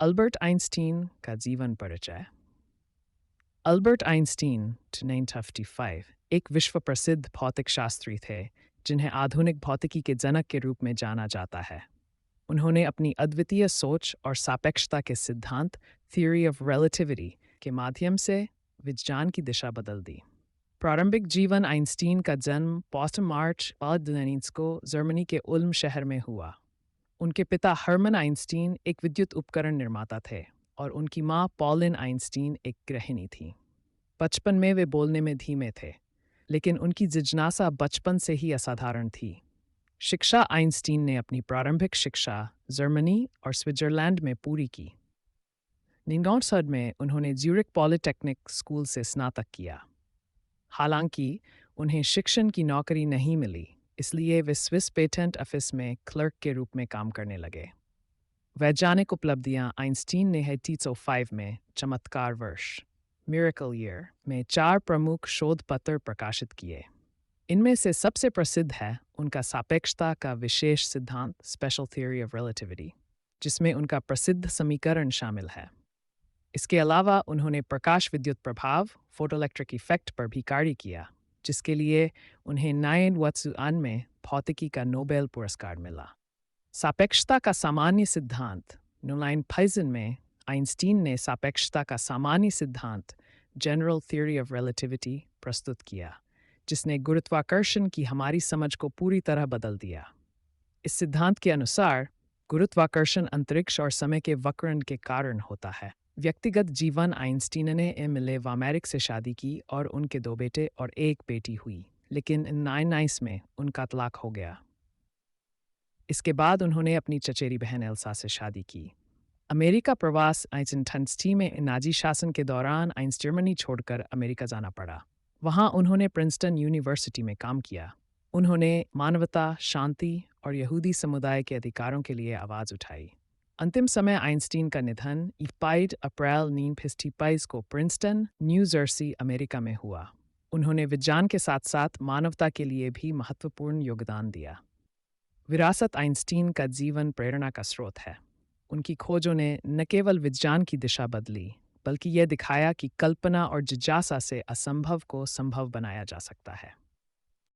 Albert Einstein का जीवन परिचय। अल्बर्ट आइंस्टीन 1955 एक विश्व प्रसिद्ध भौतिक शास्त्री थे जिन्हें आधुनिक भौतिकी के जनक के रूप में जाना जाता है। उन्होंने अपनी अद्वितीय सोच और सापेक्षता के सिद्धांत थियरी ऑफ रिलेटिविटी के माध्यम से विज्ञान की दिशा बदल दी। प्रारंभिक जीवन। आइंस्टीन का जन्म 5 मार्च 19 को जर्मनी के उल्म शहर में हुआ। उनके पिता हर्मन आइंस्टीन एक विद्युत उपकरण निर्माता थे और उनकी मां पॉलिन आइंस्टीन एक गृहिणी थी। बचपन में वे बोलने में धीमे थे, लेकिन उनकी जिज्ञासा बचपन से ही असाधारण थी। शिक्षा। आइंस्टीन ने अपनी प्रारंभिक शिक्षा जर्मनी और स्विट्जरलैंड में पूरी की। 1960 में उन्होंने ज्यूरिख पॉलिटेक्निक स्कूल से स्नातक किया। हालांकि उन्हें शिक्षण की नौकरी नहीं मिली, इसलिए वे स्विस पेटेंट ऑफिस में क्लर्क के रूप में काम करने लगे। वैज्ञानिक उपलब्धियां। आइंस्टीन ने 1805 में चमत्कार वर्ष मिरेकल ईयर में 4 प्रमुख शोध पत्र प्रकाशित किए। इनमें से सबसे प्रसिद्ध है उनका सापेक्षता का विशेष सिद्धांत स्पेशल थ्योरी ऑफ रिलेटिविटी, जिसमें उनका प्रसिद्ध समीकरण शामिल है। इसके अलावा उन्होंने प्रकाश विद्युत प्रभाव फोटोइलेक्ट्रिक इफेक्ट पर भी कार्य किया, जिसके लिए उन्हें 1991 में भौतिकी का नोबेल पुरस्कार मिला। सापेक्षता का सामान्य सिद्धांत। 1950 में आइंस्टीन ने सापेक्षता का सामान्य सिद्धांत जनरल थ्योरी ऑफ रिलेटिविटी प्रस्तुत किया, जिसने गुरुत्वाकर्षण की हमारी समझ को पूरी तरह बदल दिया। इस सिद्धांत के अनुसार गुरुत्वाकर्षण अंतरिक्ष और समय के वक्रण के कारण होता है। व्यक्तिगत जीवन। आइंस्टीन ने एमिले वामेरिक से शादी की और उनके 2 बेटे और 1 बेटी हुई, लेकिन 1990 में उनका तलाक हो गया। इसके बाद उन्होंने अपनी चचेरी बहन एल्सा से शादी की। अमेरिका प्रवास। आइंस्टीन में नाजी शासन के दौरान आइंस्टीन जर्मनी छोड़कर अमेरिका जाना पड़ा। वहां उन्होंने प्रिंसटन यूनिवर्सिटी में काम किया। उन्होंने मानवता, शांति और यहूदी समुदाय के अधिकारों के लिए आवाज़ उठाई। अंतिम समय। आइंस्टीन का निधन 5 अप्रैल 1955 को प्रिंसटन, न्यू जर्सी, अमेरिका में हुआ। उन्होंने विज्ञान के साथ साथ मानवता के लिए भी महत्वपूर्ण योगदान दिया। विरासत। आइंस्टीन का जीवन प्रेरणा का स्रोत है। उनकी खोजों ने न केवल विज्ञान की दिशा बदली, बल्कि यह दिखाया कि कल्पना और जिज्ञासा से असंभव को संभव बनाया जा सकता है।